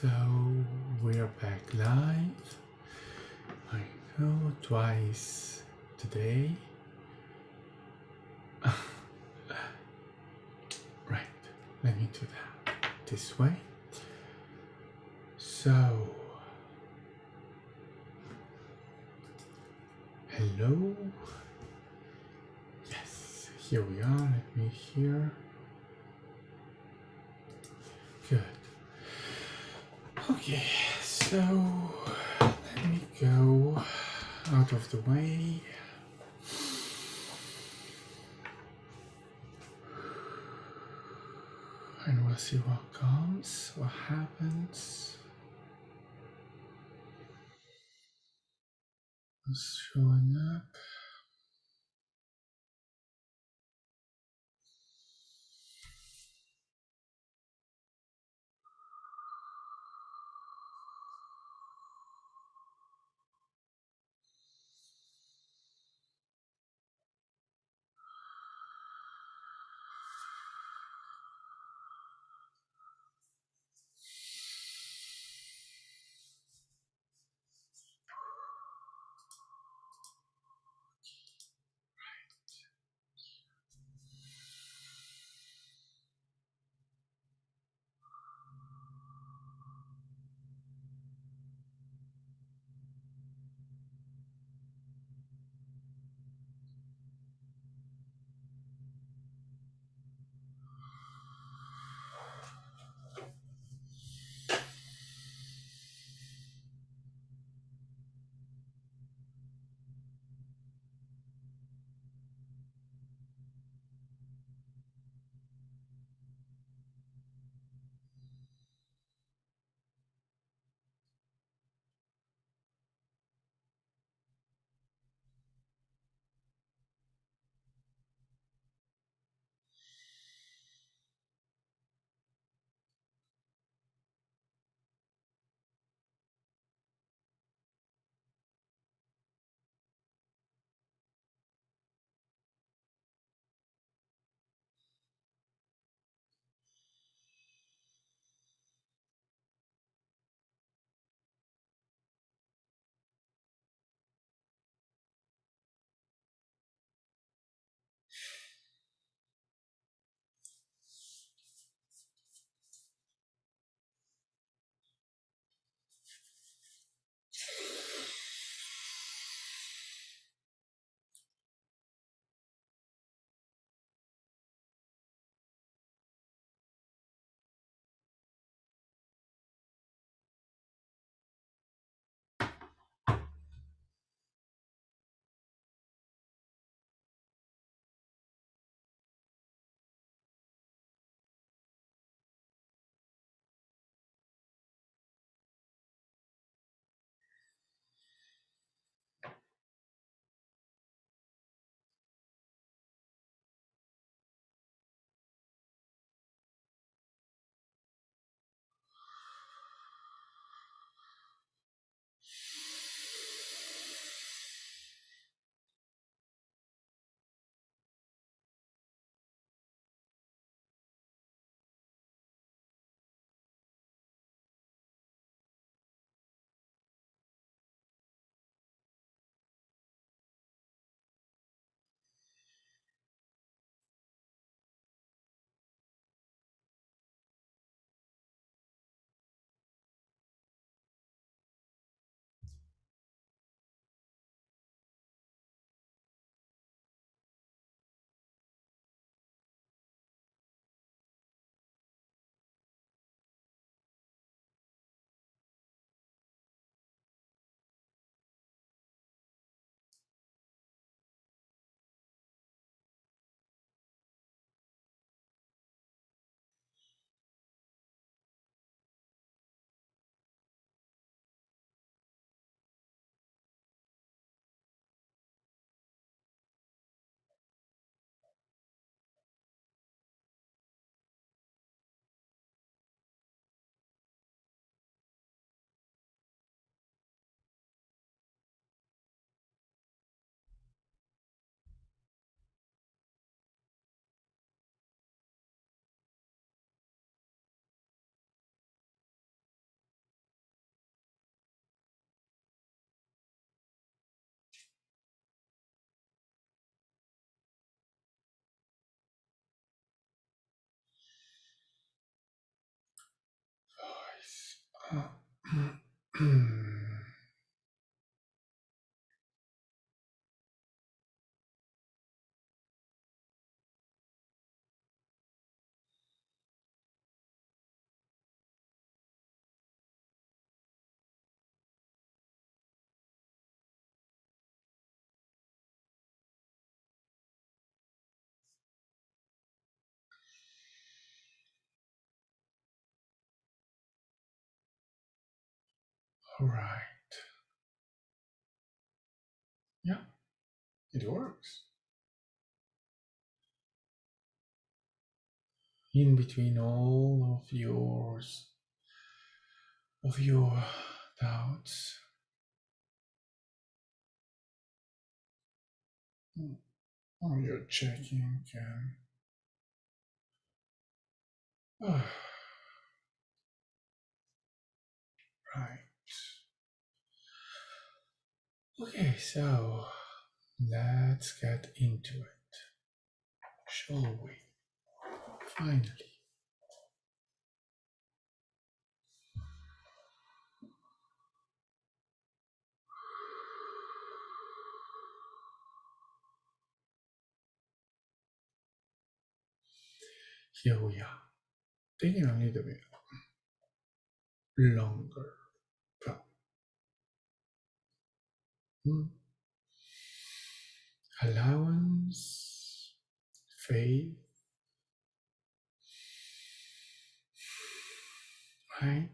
So we're back live. I know twice today. Right, let me do that this way. So, hello. Yes, here we are. Let me hear. Good. Okay, so let me go out of the way. And we'll see what comes, what happens. What's showing up. All right. Yeah, it works. In between all of your doubts, oh, you're checking and oh, right. Okay, so let's get into it, shall we? Finally, here we are. Taking a little bit longer, but hmm, allowance, faith, right?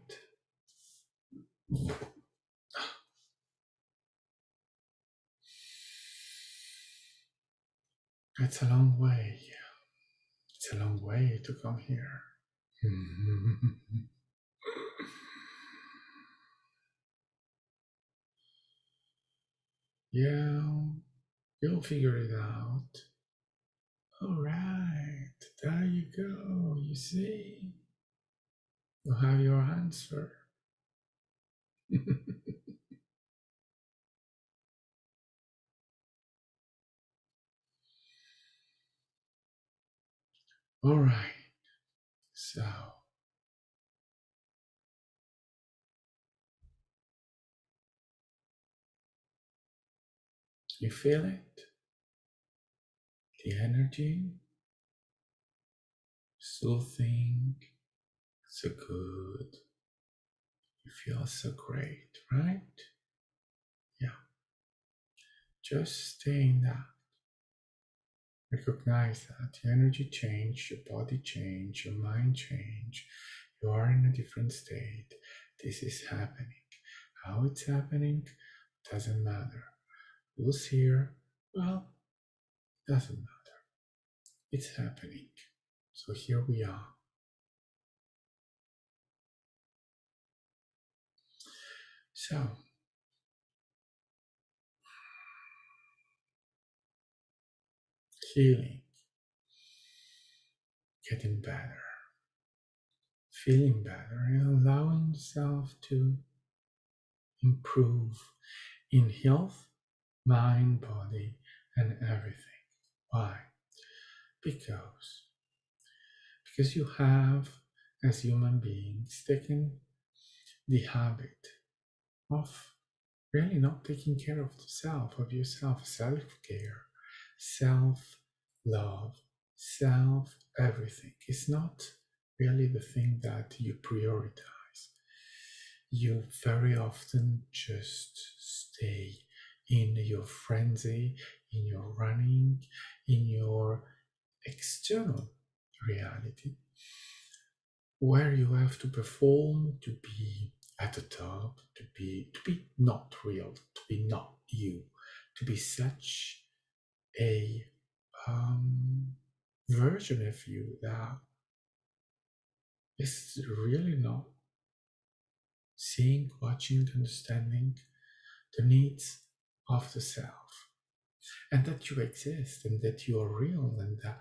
It's a long way. It's a long way to come here. Yeah, you'll figure it out. All right, there you go. You see, you have your answer. All right, so you feel it? The energy, soothing, so good. You feel so great, right? Yeah, just stay in that. Recognize that the energy change, your body change, your mind change. You are in a different state. This is happening. How it's happening doesn't matter. Who's here? Well, doesn't matter. It's happening. So here we are. So, healing, getting better, feeling better, and allowing yourself to improve in health, mind, body, and everything. Why? Because you have, as human beings, taken the habit of really not taking care of the self, of yourself, self-care, self-love, self everything. It's not really the thing that you prioritize. You very often just stay in your frenzy, in your running, in your external reality, where you have to perform to be at the top, to be not real, to be not you, to be such a version of you that is really not seeing, watching, understanding the needs of the self, and that you exist, and that you are real, and that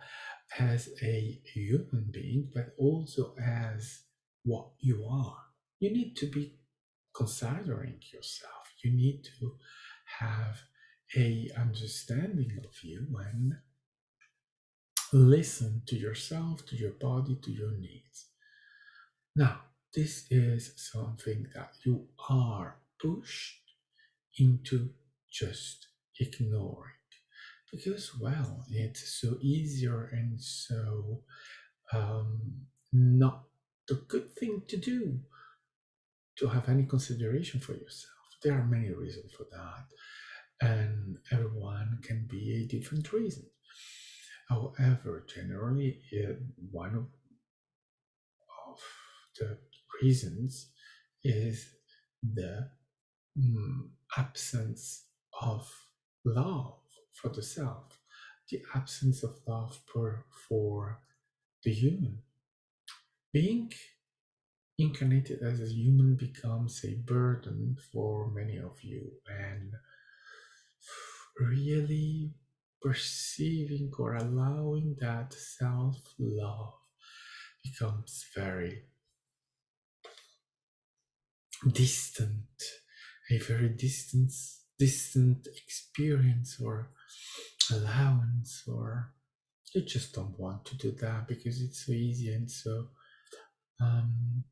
as a human being, but also as what you are. You need to be considering yourself. You need to have a understanding of you and listen to yourself, to your body, to your needs. Now, this is something that you are pushed into just ignoring because, well, it's so easier and so not the good thing to do to have any consideration for yourself. There are many reasons for that, and everyone can be a different reason. However, generally, one of the reasons is the absence of love for the self, the absence of love for the human. Being incarnated as a human becomes a burden for many of you, and really perceiving or allowing that self love becomes very distant, a very distant experience or allowance, or you just don't want to do that because it's so easy and so um,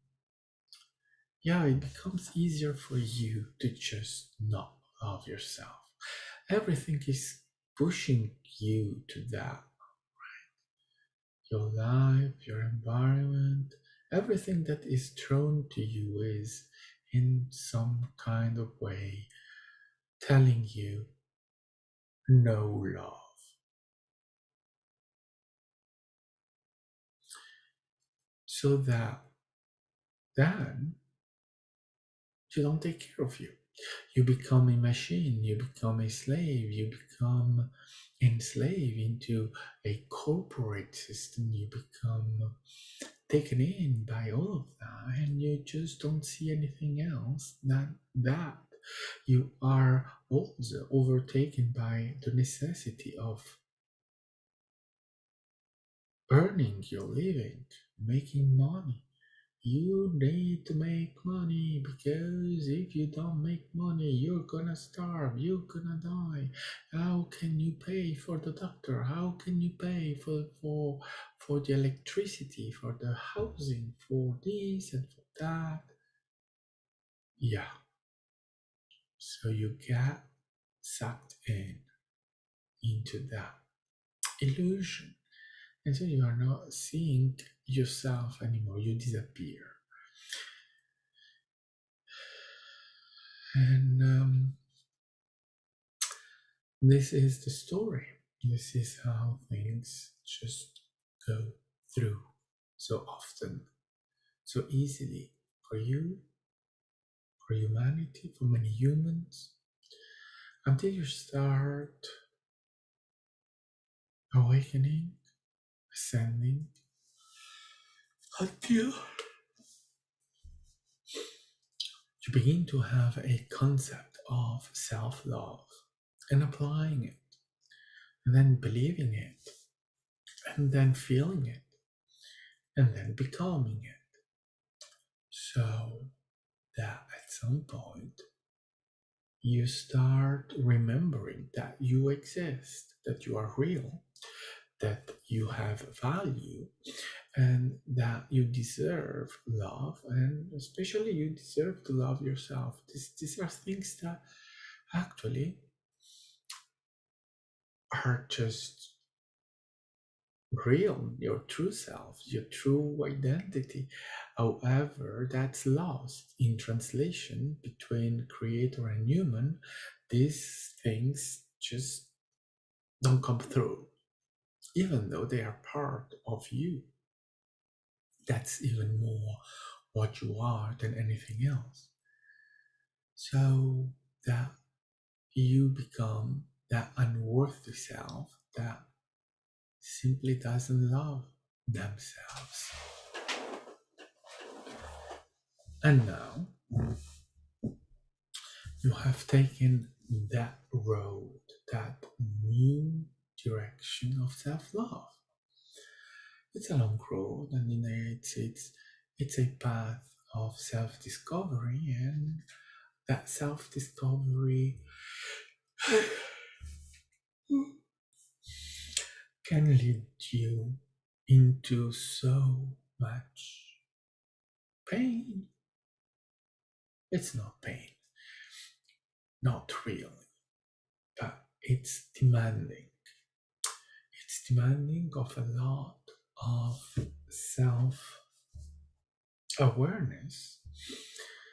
yeah, it becomes easier for you to just not love yourself. Everything is pushing you to that. Your life, your environment, everything that is thrown to you is in some kind of way telling you no love. So that then you don't take care of you. You become a machine, you become a slave, you become enslaved into a corporate system, you become taken in by all of that, and you just don't see anything else than that. You are also overtaken by the necessity of earning your living, making money. You need to make money because if you don't make money, you're gonna starve, you're gonna die. How can you pay for the doctor? How can you pay for the electricity, for the housing, for this and for that? Yeah, so you get sucked into that illusion. And so you are not seeing yourself anymore, you disappear. And this is the story. This is how things just go through so often, so easily for you, for humanity, for many humans, until you start awakening, ascending, until you begin to have a concept of self love and applying it, and then believing it, and then feeling it, and then becoming it. So that at some point you start remembering that you exist, that you are real, that you have value, and that you deserve love, and especially you deserve to love yourself. These are things that actually are just real, your true self, your true identity. However, that's lost in translation between creator and human. These things just don't come through, even though they are part of you. That's even more what you are than anything else. So that you become that unworthy self that simply doesn't love themselves. And now you have taken that road, that new direction of self love. It's a long road, and it's a path of self discovery, and that self discovery can lead you into so much pain. It's not pain, not really, but it's demanding. It's demanding of a lot of self awareness,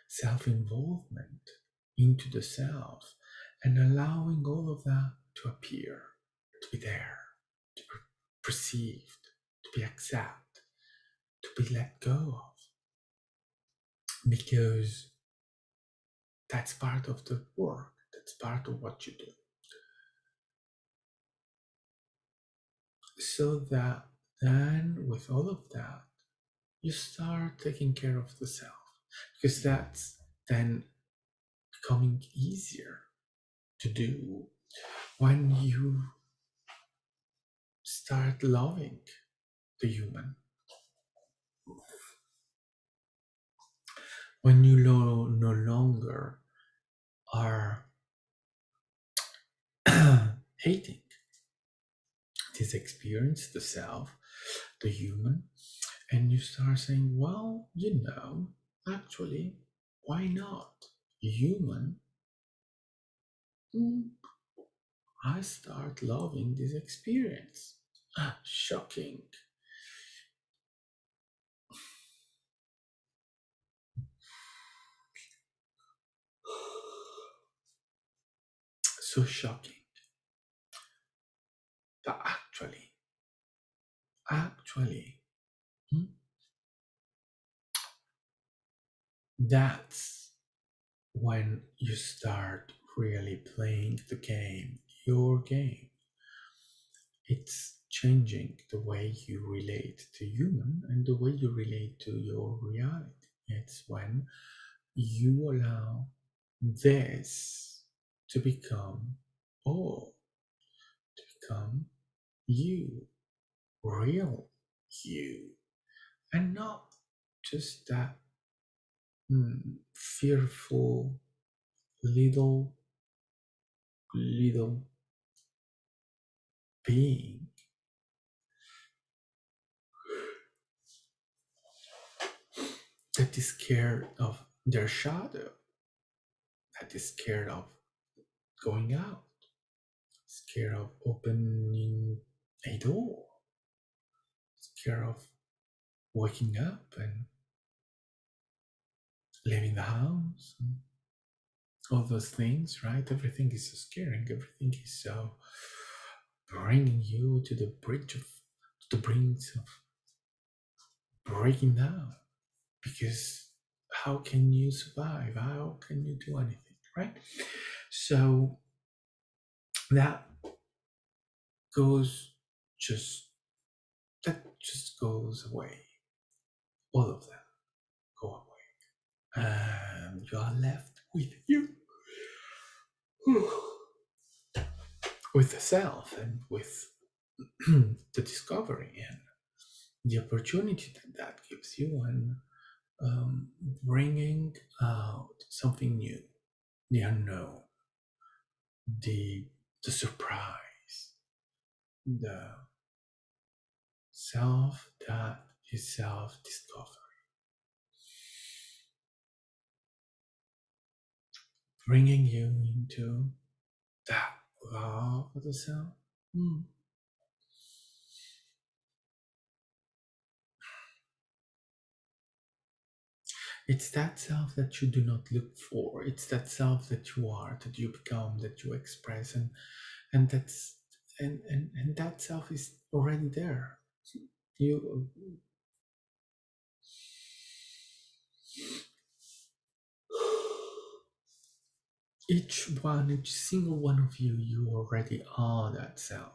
self involvement into the self, and allowing all of that to appear, to be there, to be perceived, to be accepted, to be let go of. Because that's part of the work, that's part of what you do. So that then, with all of that, you start taking care of the self, because that's then becoming easier to do when you start loving the human, when you no longer are hating this experience, the self, the human, and you start saying, well, actually, why not? Human, mm, I start loving this experience. Shocking. So shocking. But actually, hmm, that's when you start really playing the game, your game. It's changing the way you relate to human and the way you relate to your reality. It's when you allow this to become all, to become you, real you, and not just that fearful little being that is scared of their shadow, that is scared of going out, scared of opening a door, scared of waking up and leaving the house, and all those things, right? Everything is so scaring, everything is so bringing you to the brink of breaking down. Because how can you survive? How can you do anything, right? So that goes just that just goes away. All of that go away, and you are left with you, with the self, and with the discovery and the opportunity that gives you, and bringing out something new, the unknown, the surprise, the self that is self discovery, bringing you into that love of the self. Mm. It's that self that you do not look for. It's that self that you are, that you become, that you express, and that's and that self is already there. You each single one of you, you already are that self.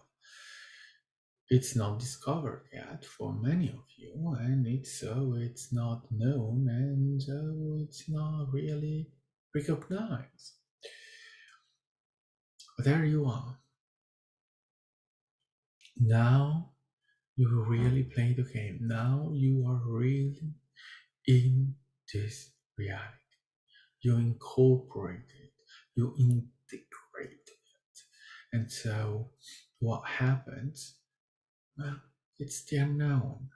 It's not discovered yet for many of you, and it's not known, and so it's not really recognized. But there you are. Now you really play the game. Now you are really in this reality. You incorporate it, you integrate it. And so what happens? Well, it's the unknown.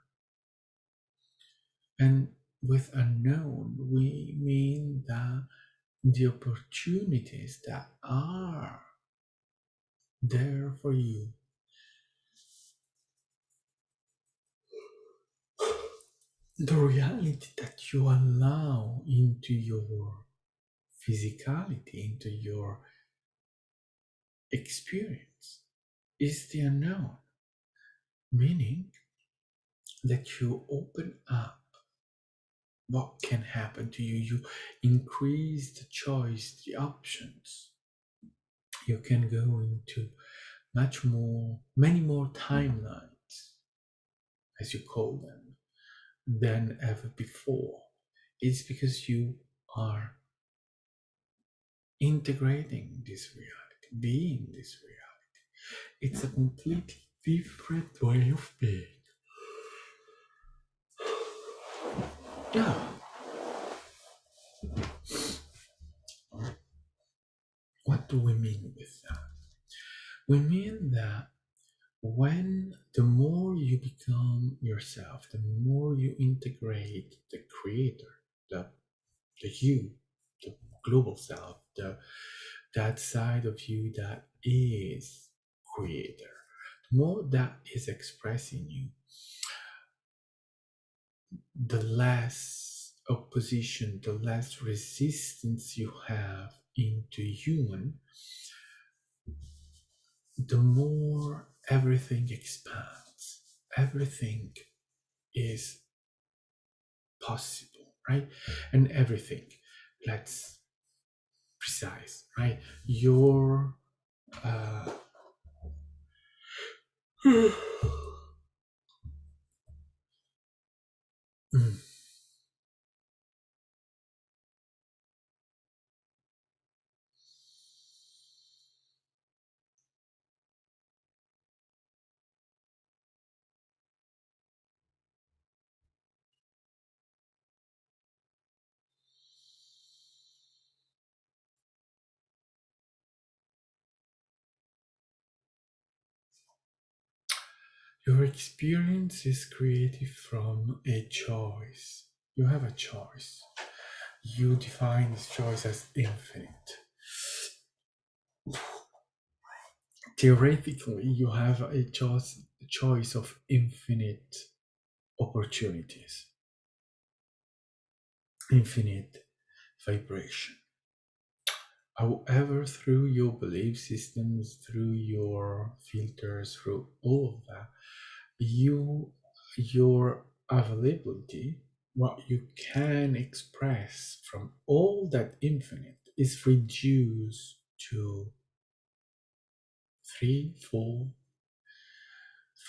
And With unknown, we mean that the opportunities that are there for you, the reality that you allow into your physicality, into your experience, is the unknown, meaning that you open up what can happen to you. You increase the choice, the options. You can go into many more timelines, as you call them, than ever before. It's because you are integrating this reality, being this reality. It's a completely different way of being. Yeah. What do we mean with that? We mean that when the more you become yourself, the more you integrate the creator, the you, the global self, that side of you that is creator, the more that is expressing you, the less opposition, the less resistance you have into human, the more everything expands. Everything is possible, right? And everything, let's precise, right? Your uh, your experience is created from a choice. You have a choice. You define this choice as infinite. Theoretically, you have a choice of infinite opportunities, infinite vibration. However, through your belief systems, through your filters, through all of that, your availability, what you can express from all that infinite is reduced to three, four,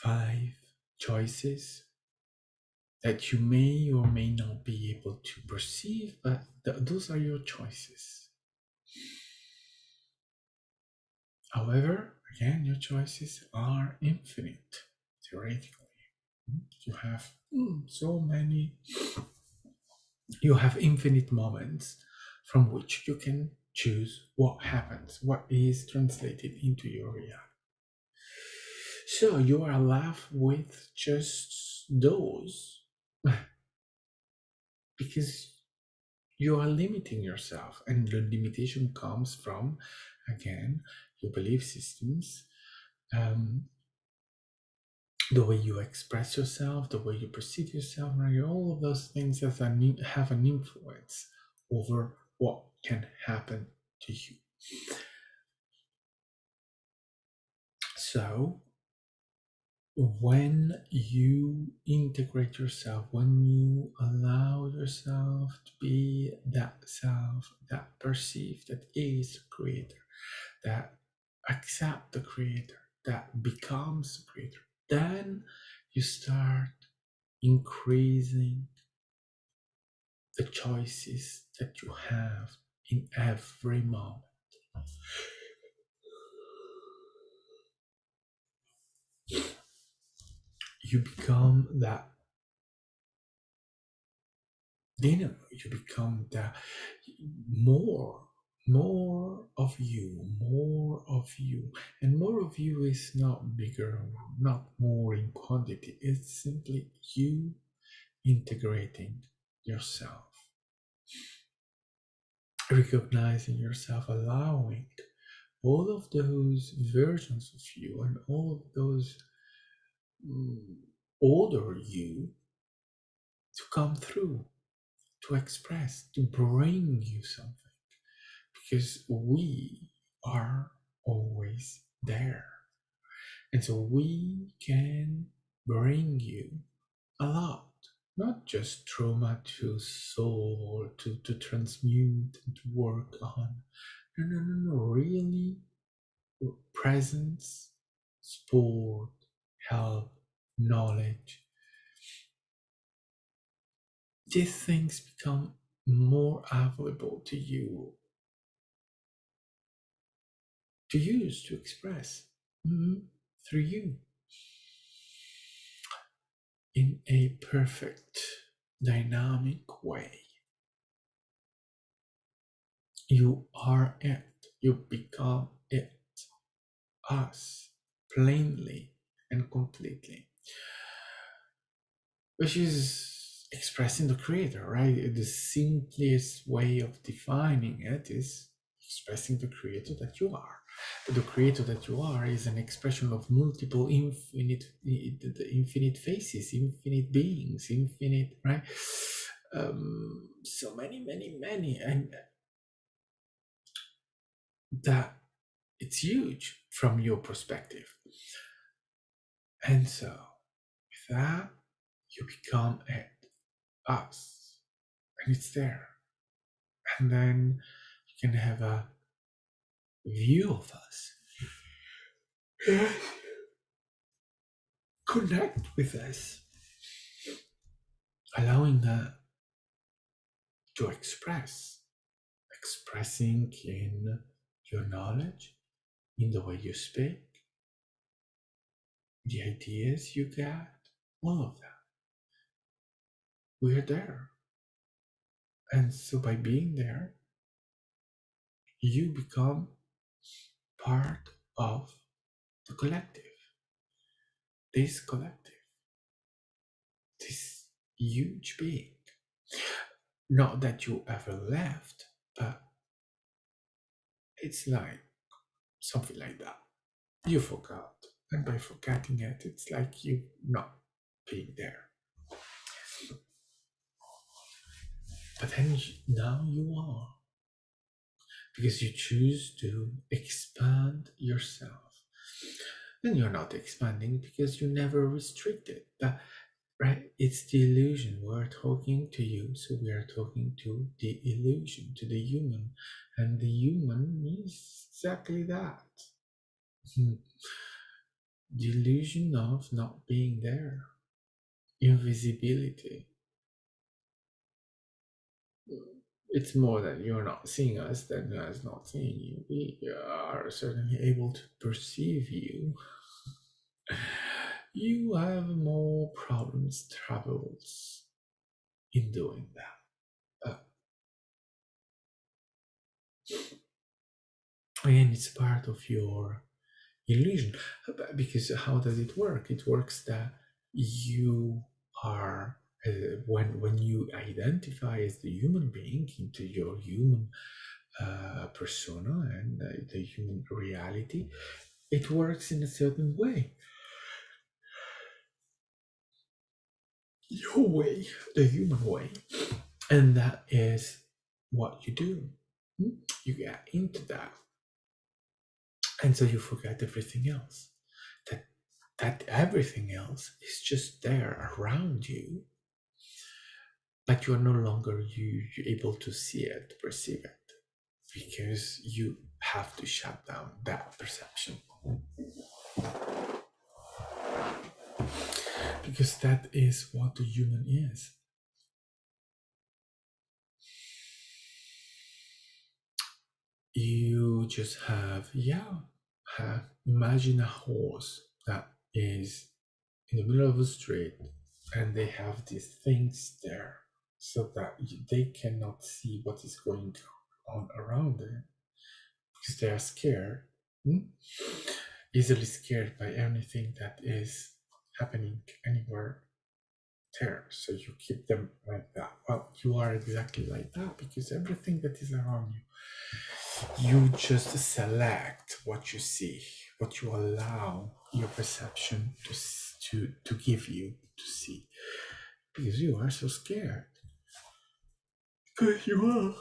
five choices that you may or may not be able to perceive, but those are your choices. However, again, your choices are infinite, theoretically. You have so many, you have infinite moments from which you can choose what happens, what is translated into your reality. So you are left with just those because you are limiting yourself, and the limitation comes from, again, your belief systems, um, the way you express yourself, the way you perceive yourself, right? All of those things have an influence over what can happen to you. So when you integrate yourself, when you allow yourself to be that self that perceives, that is the creator, that accept the creator, that becomes the creator, then you start increasing the choices that you have in every moment. You become that dynamo, you become the more more of you. And more of you is not bigger, not more in quantity. It's simply you integrating yourself, recognizing yourself, allowing all of those versions of you and all of those mm, older you to come through, to express, to bring you something, because we are always there. And so we can bring you a lot, not just trauma to soul or to transmute and to work on. No, no, no, no. Really, presence, support, help, knowledge. These things become more available to you to use, to express through you in a perfect, dynamic way. You are it. You become it. Us. Plainly and completely. Which is expressing the creator, right? The simplest way of defining it is expressing the creator that you are. But the creator that you are is an expression of multiple infinite faces, infinite beings, infinite, right? So many, and that it's huge from your perspective. And so with that, you become it, us, and it's there. And then you can have a view of us. Connect with us, allowing that to expressing in your knowledge, in the way you speak, the ideas you get, all of that. We're there. And so by being there, you become part of the collective, this collective, this huge being. Not that you ever left, but it's like something like that. You forgot. And by forgetting it, it's like you not being there. But then now you are. Because you choose to expand yourself. Then you're not expanding because you never restricted. But right, it's the illusion. We're talking to you, so we are talking to the illusion, to the human. And the human means exactly that. The illusion of not being there, invisibility. It's more that you're not seeing us than us not seeing you. We are certainly able to perceive you. You have more problems, troubles in doing that. Again, it's part of your illusion. Because how does it work? It works that you are when you identify as the human being into your human persona and the human reality, it works in a certain way. Your way, the human way. And that is what you do. You get into that. And so you forget everything else. That everything else is just there around you, but you are no longer able to see it, perceive it, because you have to shut down that perception. Because that is what the human is. You just imagine a horse that is in the middle of the street and they have these things there so that they cannot see what is going on around them because they are scared, easily scared by anything that is happening anywhere. there, so you keep them like that. Well, you are exactly like that because everything that is around you just select what you see, what you allow your perception to give you to see, because you are so scared. Because you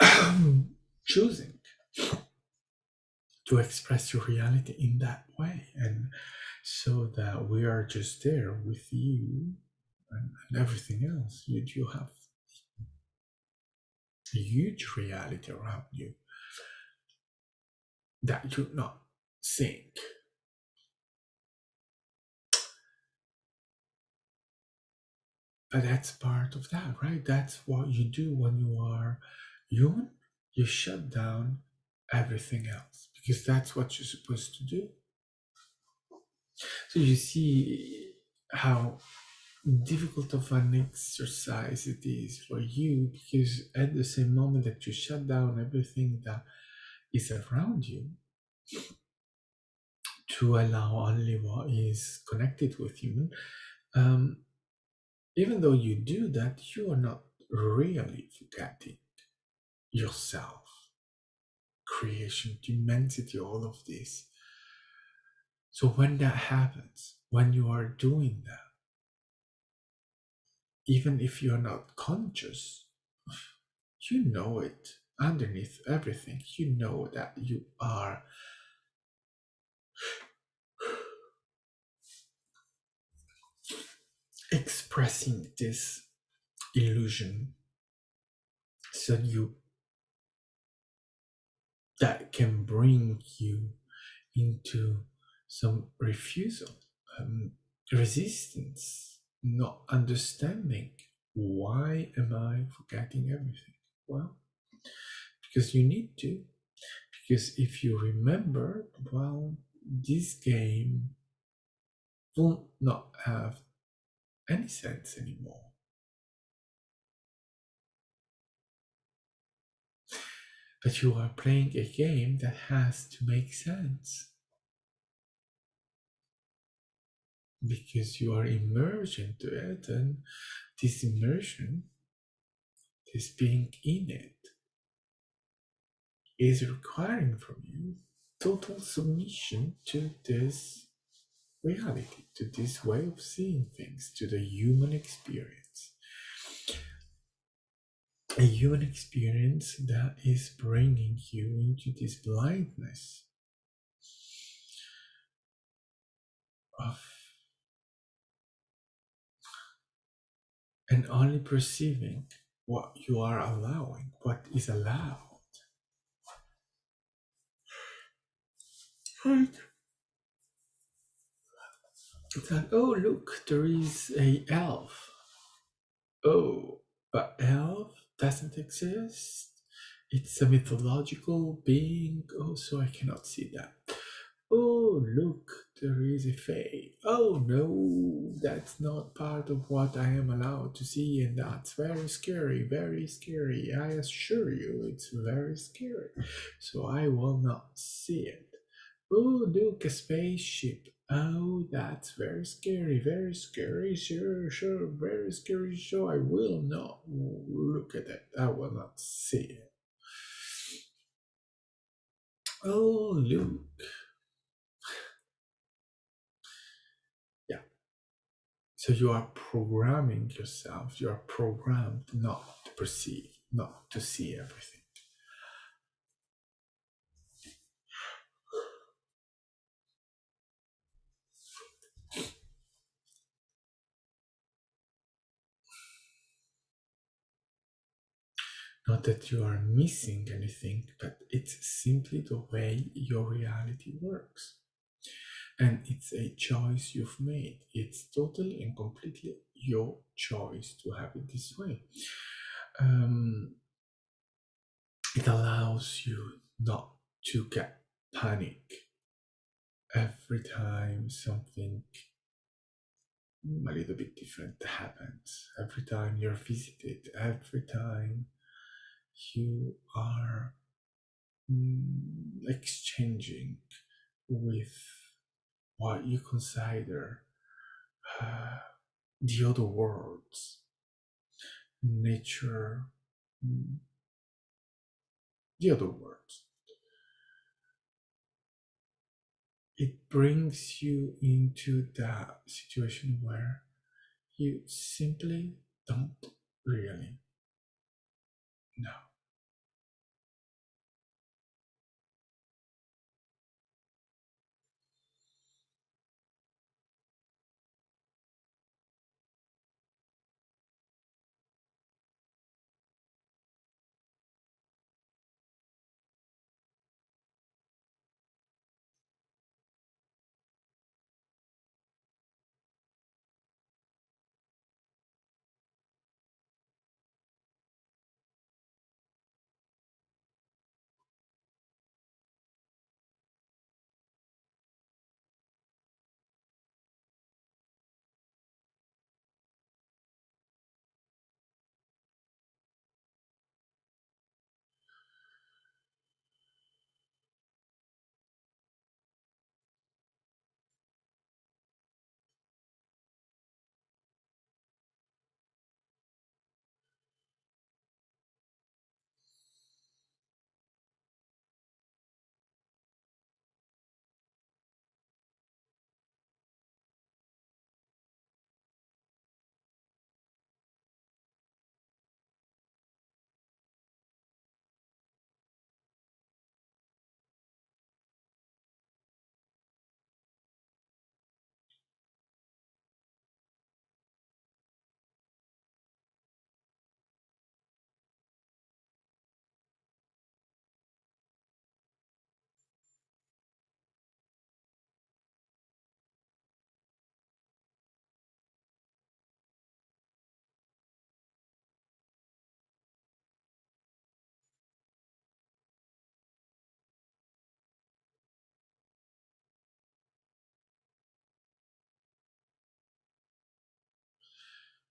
are choosing to express your reality in that way, and so that we are just there with you and everything else. You have a huge reality around you that you're not seeing. But that's part of that, right? That's what you do when you are human. You shut down everything else because that's what you're supposed to do. So you see how difficult of an exercise it is for you, because at the same moment that you shut down everything that is around you to allow only what is connected with you, um, even though you do that, you are not really forgetting yourself, creation, the immensity, all of this. So when that happens, when you are doing that, even if you're not conscious, you know it underneath everything. You know that you are expressing this illusion, so you that can bring you into some refusal, um, resistance, not understanding. Why am I forgetting everything? Well, because you need to. Because if you remember, well, this game will not have any sense anymore. But you are playing a game that has to make sense because you are immersed into it, and this immersion, this being in it, is requiring from you total submission to this reality, to this way of seeing things, to the human experience. A human experience that is bringing you into this blindness of and only perceiving what you are allowing, what is allowed. Right? It's like, oh look, there is a elf. Oh, but elf doesn't exist. It's a mythological being. Oh, so I cannot see that. Oh, look, there is a fae. Oh no, that's not part of what I am allowed to see, and that's very scary, very scary. I assure you, it's very scary. So I will not see it. Oh, look, a spaceship. Oh, that's very scary, very scary. Sure, sure, very scary. So I will not look at it. I will not see it. Oh, look. Yeah. So you are programming yourself. You are programmed not to perceive, not to see everything. Not that you are missing anything, but it's simply the way your reality works. And it's a choice you've made. It's totally and completely your choice to have it this way. Um, it allows you not to get panic every time something a little bit different happens, every time you're visited, every time you are exchanging with what you consider uh, the other worlds, nature, mm, the other worlds. It brings you into that situation where you simply don't really know.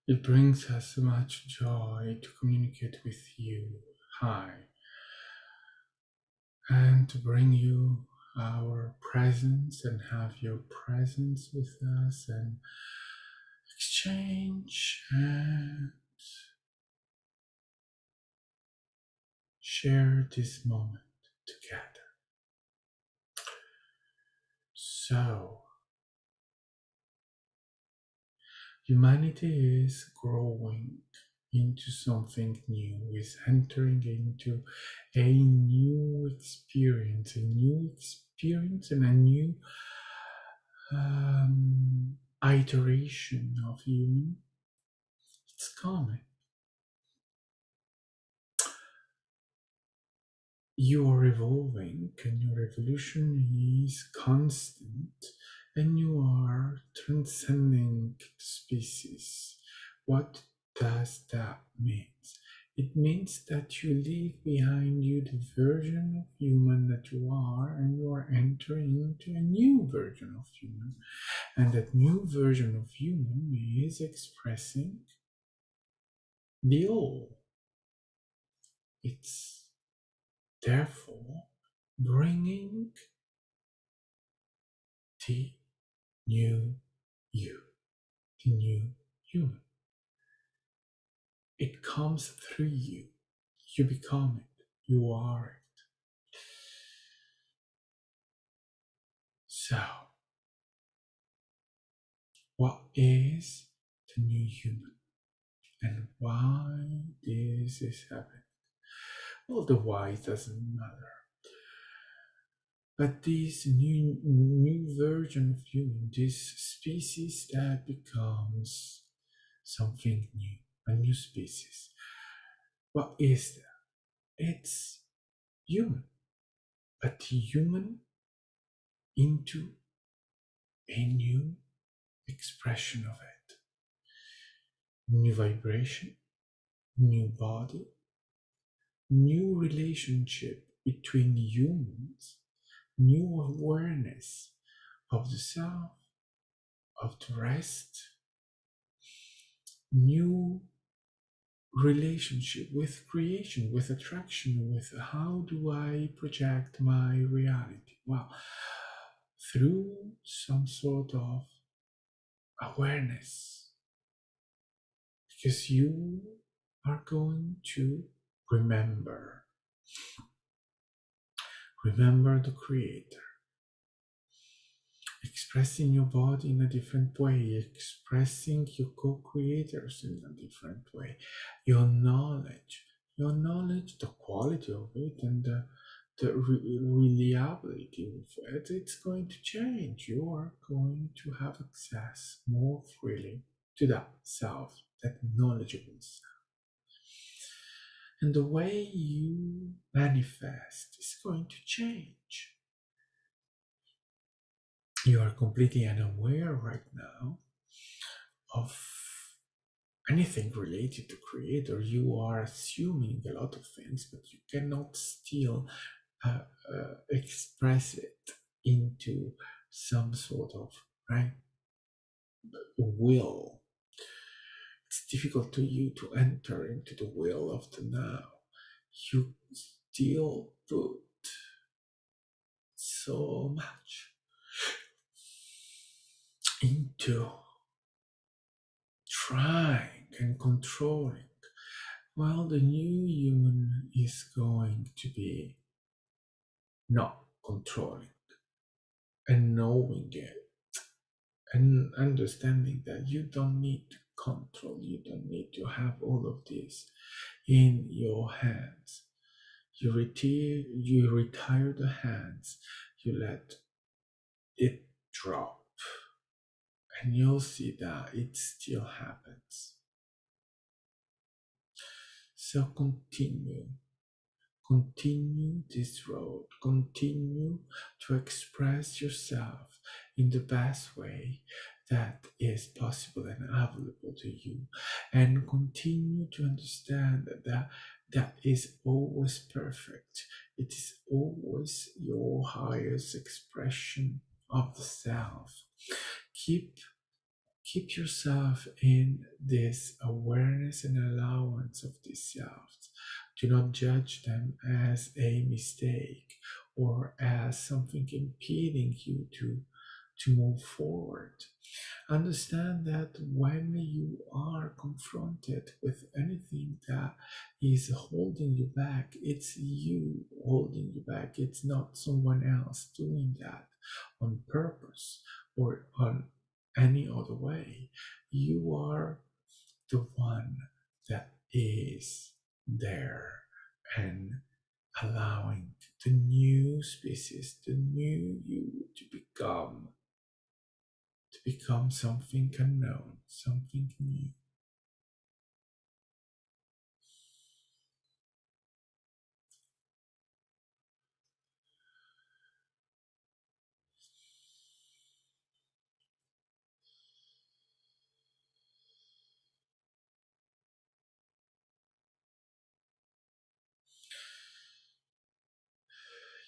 It brings us so much joy to communicate with you. Hi. And to bring you our presence and have your presence with us and exchange and share this moment together. So, humanity is growing into something new, is entering into a new experience and a new iteration of human. It's coming. You are evolving and your evolution is constant and you are transcending species. What does that mean? It means that you leave behind you the version of human that you are and you are entering into a new version of human. And that new version of human is expressing the all. It's therefore bringing the new you, the new human. It comes through you. You become it. You are it. So, what is the new human? And why this is happening? Well, the why doesn't matter. But this new version of human, this species that becomes something new, a new species. What is that? It's human, but human into a new expression of it. New vibration, new body, new relationship between humans, new awareness of the self, of the rest, new relationship with creation, with attraction, with how do I project my reality? Well, through some sort of awareness, because you are going to remember. Remember the Creator, expressing your body in a different way, expressing your co-creators in a different way, your knowledge, the quality of it, and the reliability of it, it's going to change. You are going to have access more freely to that self, that knowledgeable self. And the way you manifest is going to change. You are completely unaware right now of anything related to creator. You are assuming a lot of things, but you cannot still express it into some sort of right will. It's difficult to you to enter into the will of the now. You still put so much into trying and controlling. Well, the new human is going to be not controlling and knowing it and understanding that you don't need to control, you don't need to have all of this in your hands. You retire the hands, you let it drop, and you'll see that it still happens. So continue this road, continue to express yourself in the best way that is possible and available to you, and continue to understand that that is always perfect. It is always your highest expression of the self. Keep Keep yourself in this awareness and allowance of these selves. Do not judge them as a mistake or as something impeding you to move forward. Understand that when you are confronted with anything that is holding you back, it's you holding you back. It's not someone else doing that on purpose or on any other way. You are the one that is there and allowing the new species, the new you to become something unknown, something new.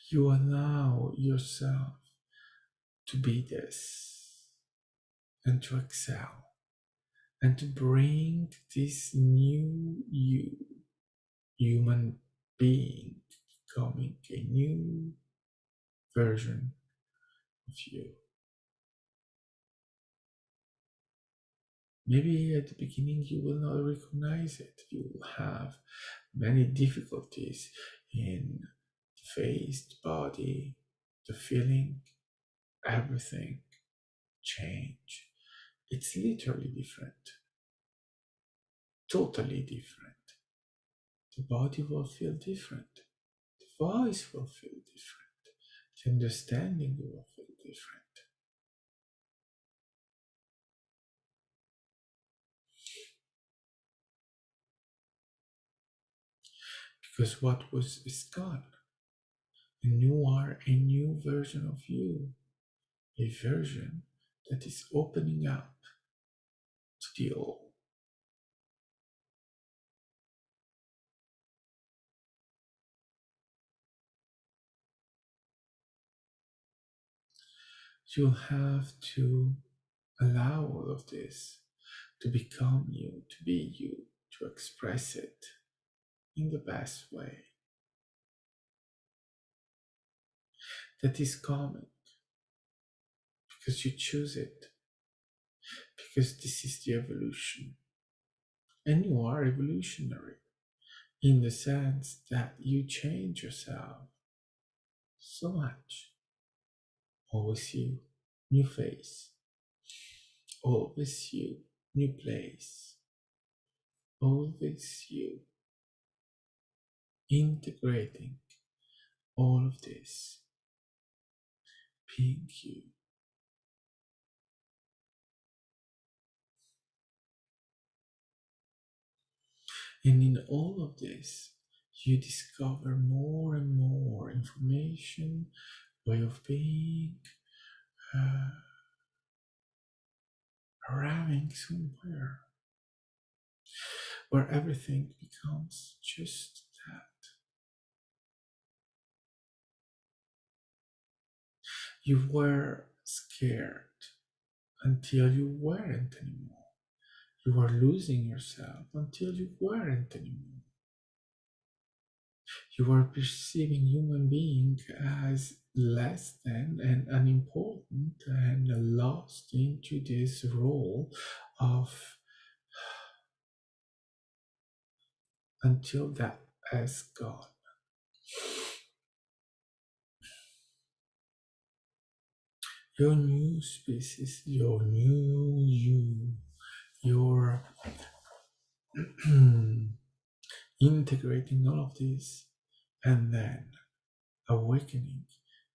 You allow yourself to be this and to excel and to bring this new you, human being, becoming a new version of you. Maybe at the beginning you will not recognize it. You will have many difficulties in the face, the body, the feeling, everything change. It's literally different, totally different. The body will feel different, the voice will feel different, the understanding will feel different. Because what was is gone, and you are a new version of you, a version that is opening up to the old. You'll have to allow all of this to become you, to be you, to express it in the best way that is coming because you choose it, because this is the evolution. And you are evolutionary in the sense that you change yourself so much. Always you, new face, always you, new place, always you, integrating all of this, being you. And in all of this, you discover more and more information, way of being, uh, arriving somewhere where everything becomes just that. You were scared until you weren't anymore. You were losing yourself until you weren't anymore. You were perceiving human being as less than and unimportant and lost into this role of until that has gone. Your new species, your new you, your integrating all of this and then awakening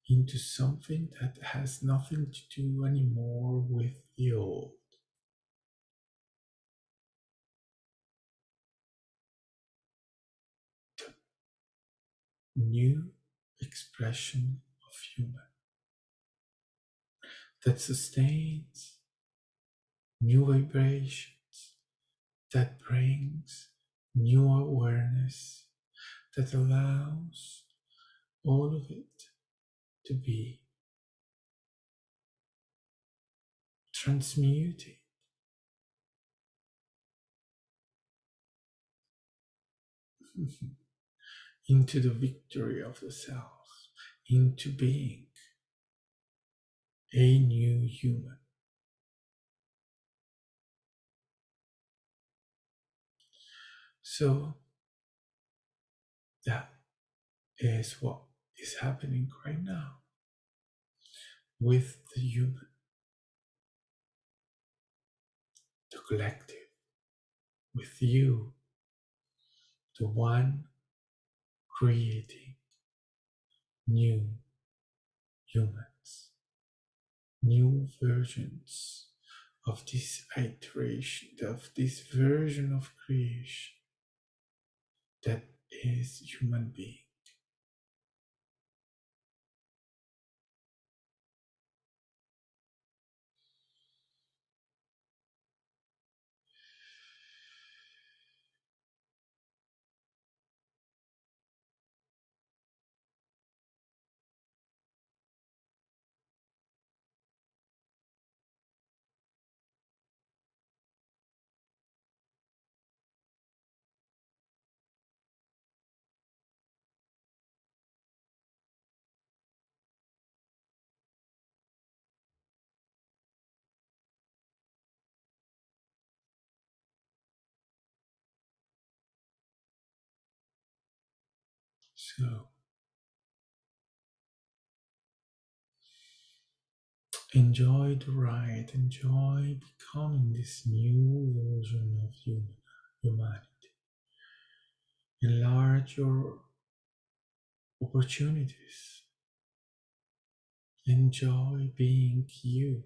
into something that has nothing to do anymore with the old. The new expression of human that sustains new vibrations, that brings new awareness, that allows all of it to be transmuted into the victory of the self, into being a new human. So that is what is happening right now with the human, the collective, with you, the one creating new humans, new versions of this iteration, of this version of creation that is human being. So enjoy the ride, enjoy becoming this new version of humanity. Enlarge your opportunities. Enjoy being you.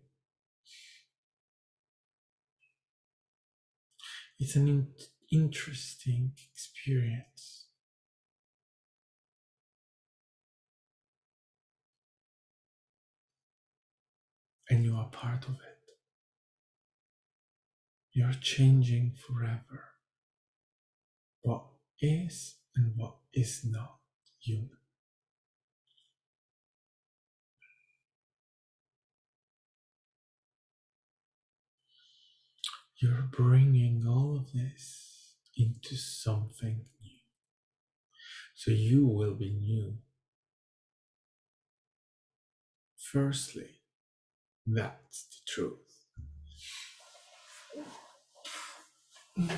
It's an interesting experience, and you are part of it. You're changing forever what is and what is not human. You're bringing all of this into something new. So you will be new. Firstly, that's the truth. New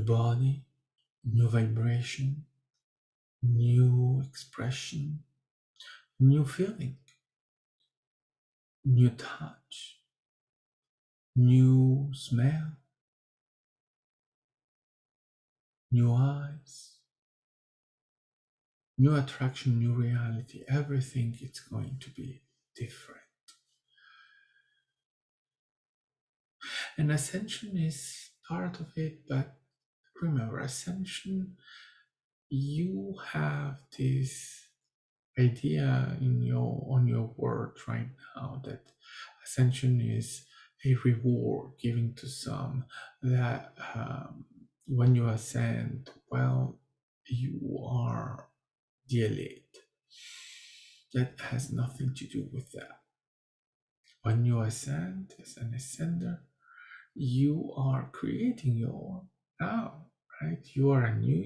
body, new vibration, new expression, new feeling, new touch, new smell, new eyes, new attraction, new reality. Everything is going to be different. And ascension is part of it, but remember, ascension, you have this idea in your on your word right now that ascension is a reward given to some, that when you ascend, well, you are the elite. That has nothing to do with that. When you ascend as an ascender, you are creating your now, right? You are a new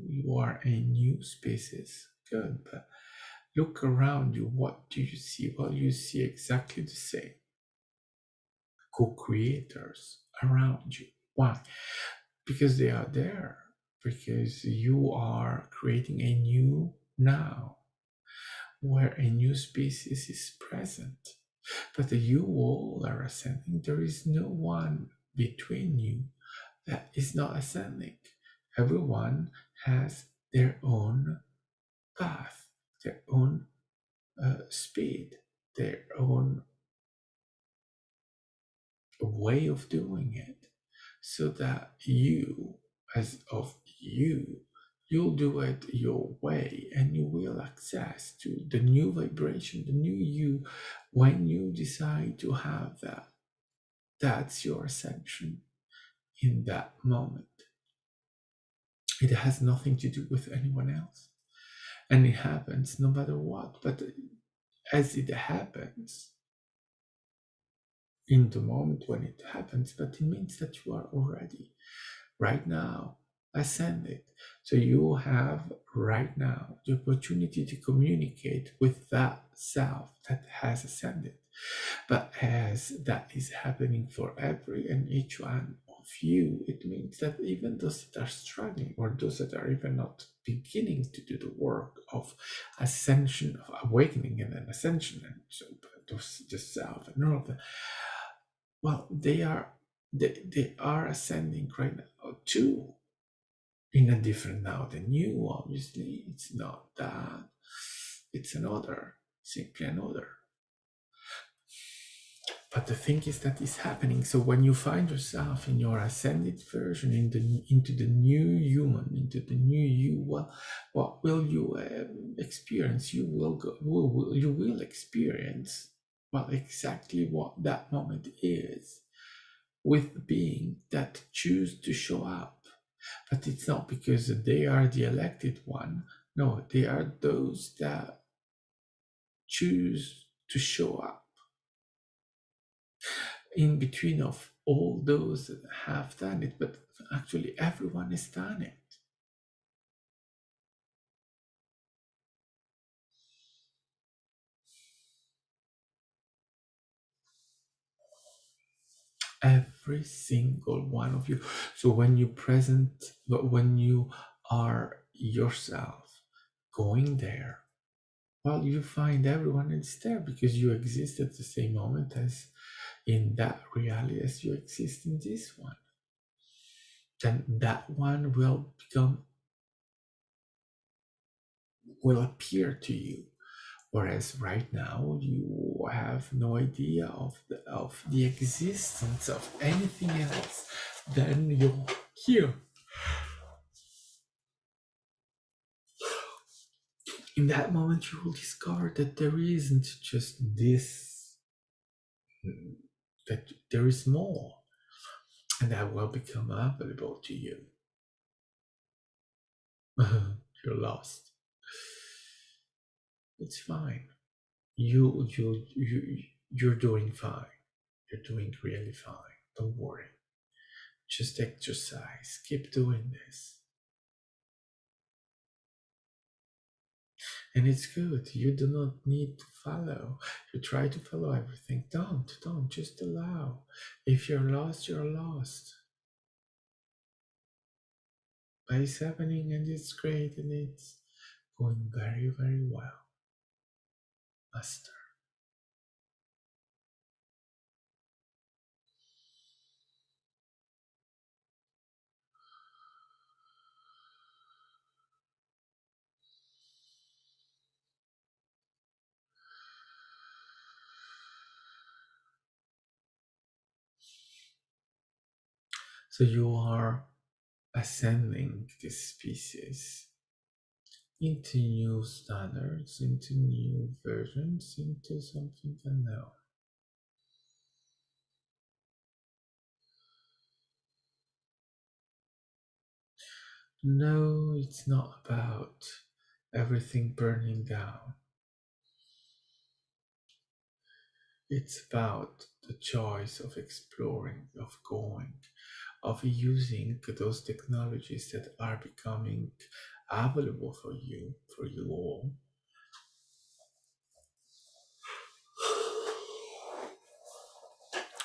you are a new species. Good, but look around you. What do you see? Well, you see exactly the same co-creators around you. Why? Because they are there. Because you are creating a new now, where a new species is present. But you all are ascending. There is no one between you that is not ascending. Everyone has their own path, their own speed, their own way of doing it, so that you, as of you, you'll do it your way and you will access to the new vibration, the new you, when you decide to have that. That's your ascension in that moment. It has nothing to do with anyone else. And it happens no matter what. But as it happens, in the moment when it happens, but it means that you are already right now ascended. So you have right now the opportunity to communicate with that self that has ascended. But as that is happening for every and each one of you, it means that even those that are struggling, or those that are even not beginning to do the work of ascension, of awakening and then ascension, and so those the self and all of that, well, they are ascending right now too, in a different now than you. Obviously, it's not that, it's another, simply another. But the thing is that is happening. So when you find yourself in your ascended version, into the new human, into the new you, well, what will you experience? You will experience, well, exactly what that moment is, with being that choose to show up. But it's not because they are the elected one. No, they are those that choose to show up in between of all those that have done it. But actually, everyone has done it. Every single one of you. So when you present, when you are yourself going there, well, you find everyone is there because you exist at the same moment as in that reality as you exist in this one. Then that one will appear to you. Whereas right now you have no idea of the existence of anything else than you're here. In that moment you will discover that there isn't just this, that there is more, and that will become available to you. You're lost. It's fine. You You're doing fine. You're doing really fine. Don't worry. Just exercise. Keep doing this. And it's good. You do not need to follow. You try to follow everything. Don't. Just allow. If you're lost, you're lost. But it's happening and it's great and it's going very, very well. Master. So you are ascending this species into new standards, into new versions, into something unknown. No, it's not about everything burning down. It's about the choice of exploring, of going, of using those technologies that are becoming available for you all.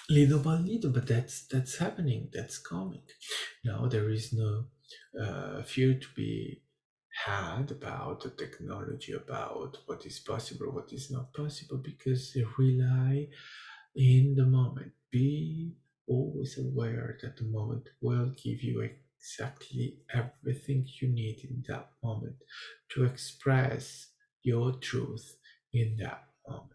Little by little, but that's happening, that's coming. Now there is no fear to be had about the technology, about what is possible, what is not possible, because they rely in the moment. Be always aware that the moment will give you exactly everything you need in that moment to express your truth in that moment.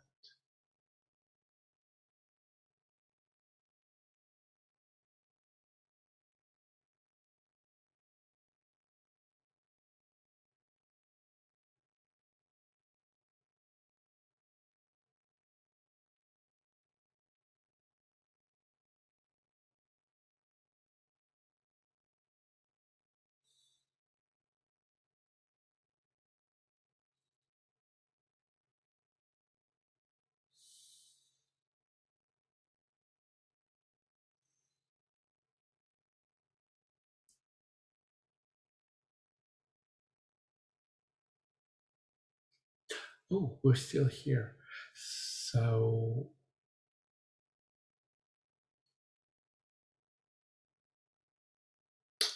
Oh, we're still here. So,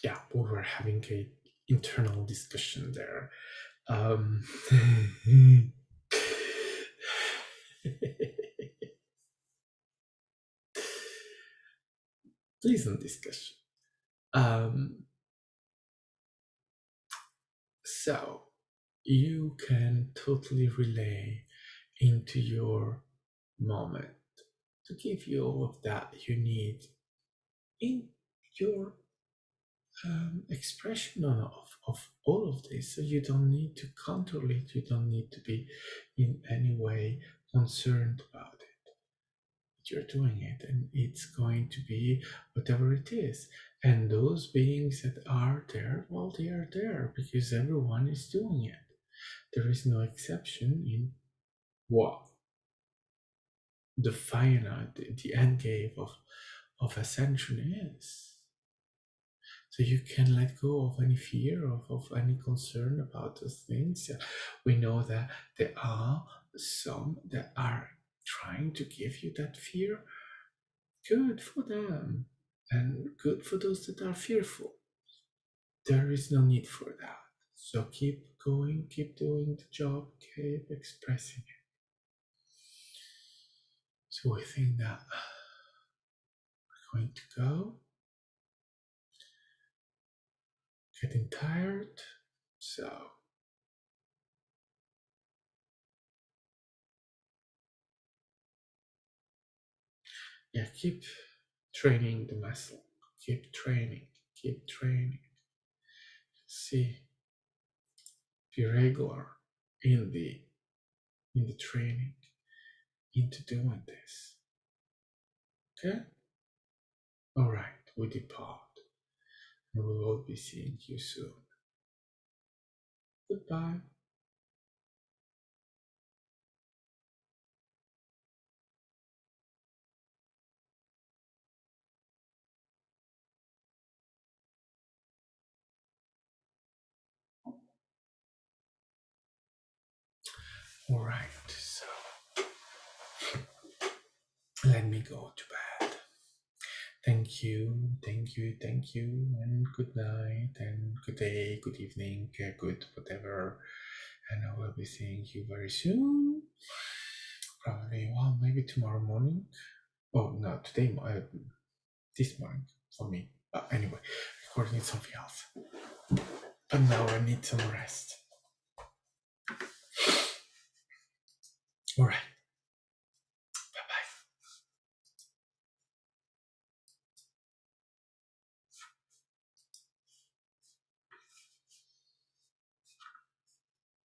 yeah, we were having a internal discussion there. Um, pleasant discussion. Um, so, you can totally relay into your moment to give you all of that you need in your expression of all of this. So you don't need to control it, you don't need to be in any way concerned about it. You're doing it, and it's going to be whatever it is. And those beings that are there, well, they are there because everyone is doing it. There is no exception in what the finite, the end game of ascension is. So you can let go of any fear, of any concern about those things. We know that there are some that are trying to give you that fear. Good for them, and good for those that are fearful. There is no need for that. So keep going, keep doing the job, keep expressing it. So I think that we're going to go. Getting tired. So yeah, keep training the muscle. Keep training. Keep training. See, be regular in the training, into doing this. Okay? Alright, we depart. And we will be seeing you soon. Goodbye. All right, so let me go to bed. Thank you, thank you, thank you, and good night, and good day, good evening, good whatever. And I will be seeing you very soon. Probably, well, maybe tomorrow morning. Oh, no, today, this morning for me. Anyway, recording something else. But now I need some rest. All right.